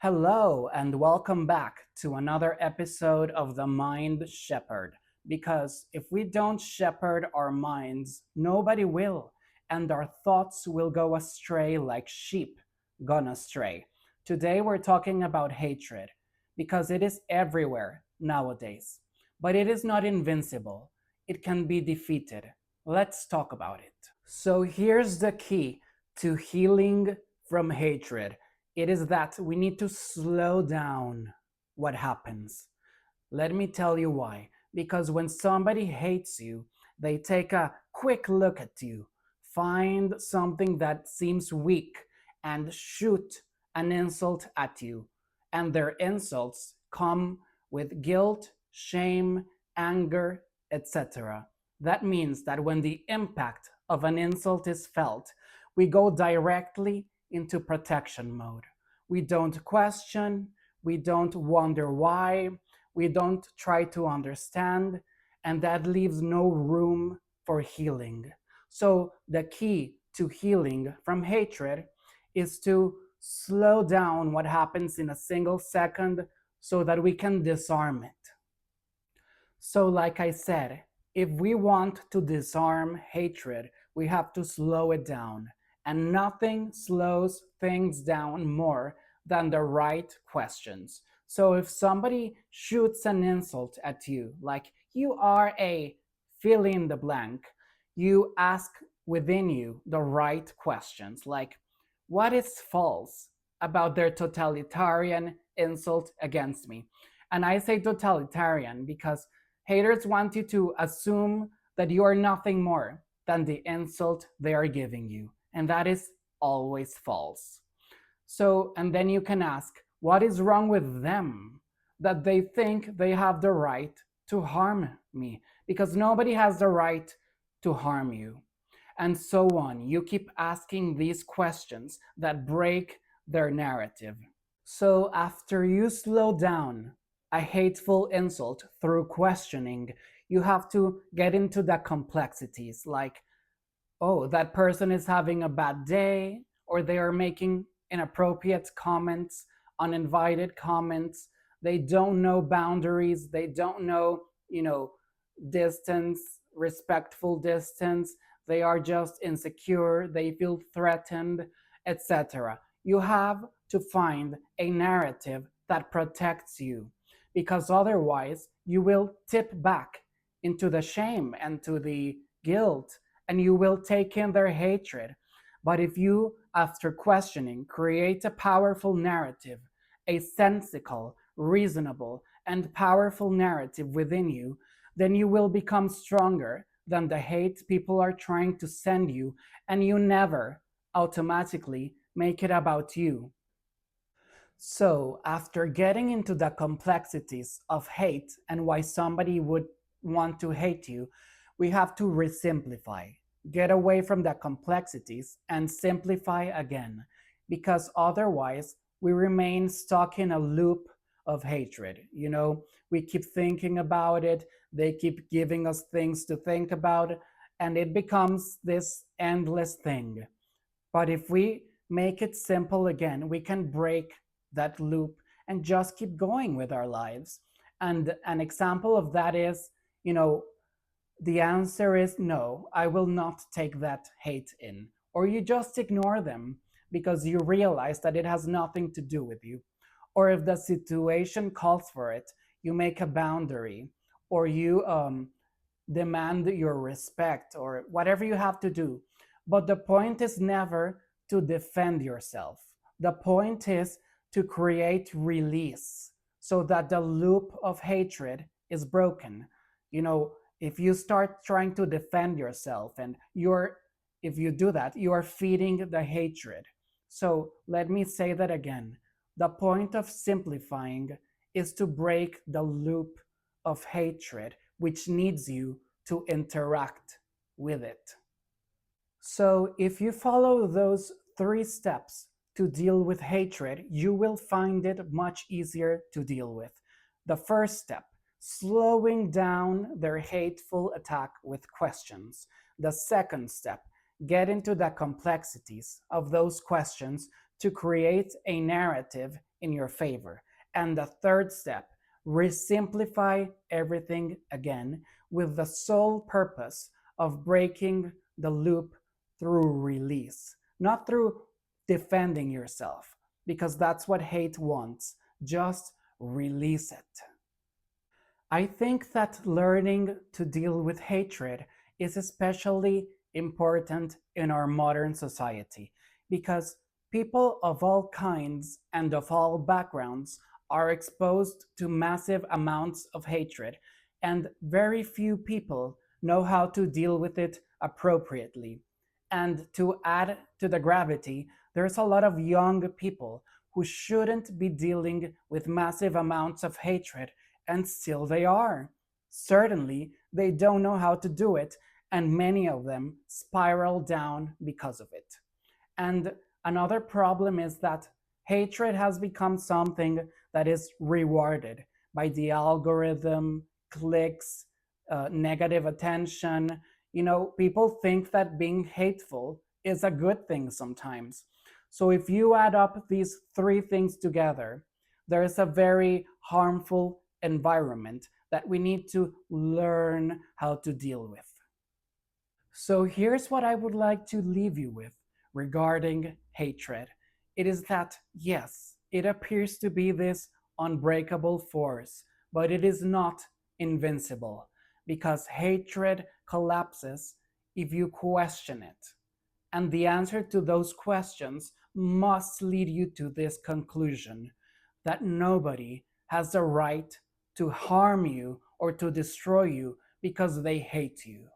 Hello, and welcome back to another episode of The Mind Shepherd. Because if we don't shepherd our minds, nobody will, and our thoughts will go astray like sheep gone astray. Today we're talking about hatred, because it is everywhere nowadays. But it is not invincible, it can be defeated. Let's talk about it. So here's the key to healing from hatred. It is that we need to slow down what happens. Let me tell you why. Because when somebody hates you, they take a quick look at you, find something that seems weak, and shoot an insult at you. And their insults come with guilt, shame, anger, etc. That means that when the impact of an insult is felt, we go directly into protection mode. We don't question, we don't wonder why, we don't try to understand, and that leaves no room for healing. So, the key to healing from hatred is to slow down what happens in a single second so that we can disarm it. So, like I said, if we want to disarm hatred, we have to slow it down. And nothing slows things down more than the right questions. So, if somebody shoots an insult at you, like you are a fill in the blank, you ask within you the right questions, like what is false about their totalitarian insult against me? And I say totalitarian because haters want you to assume that you are nothing more than the insult they are giving you. And that is always false. So, and then you can ask, what is wrong with them that they think they have the right to harm me? Because nobody has the right to harm you. And so on. You keep asking these questions that break their narrative. So, after you slow down a hateful insult through questioning, you have to get into the complexities like, oh, that person is having a bad day, or they are making inappropriate comments, uninvited comments. They don't know boundaries, they don't know, distance, respectful distance. They are just insecure, they feel threatened, etc. You have to find a narrative that protects you because otherwise you will tip back into the shame and to the guilt and you will take in their hatred. But if you, after questioning, create a powerful narrative, a sensical, reasonable, and powerful narrative within you, then you will become stronger than the hate people are trying to send you, and you never automatically make it about you. So, after getting into the complexities of hate and why somebody would want to hate you, we have to resimplify, get away from the complexities and simplify again, because otherwise we remain stuck in a loop of hatred. We keep thinking about it, they keep giving us things to think about, and it becomes this endless thing. But if we make it simple again, we can break that loop and just keep going with our lives. And an example of that is, you know, the answer is no, I will not take that hate in. Or you just ignore them because you realize that it has nothing to do with you. Or if the situation calls for it, you make a boundary or you demand your respect or whatever you have to do. But the point is never to defend yourself. The point is to create release so that the loop of hatred is broken. If you start trying to defend yourself and if you do that, you are feeding the hatred. So let me say that again. The point of simplifying is to break the loop of hatred, which needs you to interact with it. So, if you follow those 3 steps to deal with hatred, you will find it much easier to deal with. The first step, slowing down their hateful attack with questions. The second step, get into the complexities of those questions to create a narrative in your favor. And the third step, resimplify everything again with the sole purpose of breaking the loop through release, not through defending yourself, because that's what hate wants. Just release it. I think that learning to deal with hatred is especially important in our modern society because people of all kinds and of all backgrounds are exposed to massive amounts of hatred, and very few people know how to deal with it appropriately. And to add to the gravity, there's a lot of young people who shouldn't be dealing with massive amounts of hatred, and still they are. Certainly, they don't know how to do it, and many of them spiral down because of it. And another problem is that hatred has become something that is rewarded by the algorithm, clicks, negative attention. People think that being hateful is a good thing sometimes. So if you add up these three things together, there is a very harmful environment that we need to learn how to deal with. So here's what I would like to leave you with regarding hatred. It is that, yes, it appears to be this unbreakable force, but it is not invincible because hatred collapses if you question it. And the answer to those questions must lead you to this conclusion that nobody has the right to harm you or to destroy you because they hate you.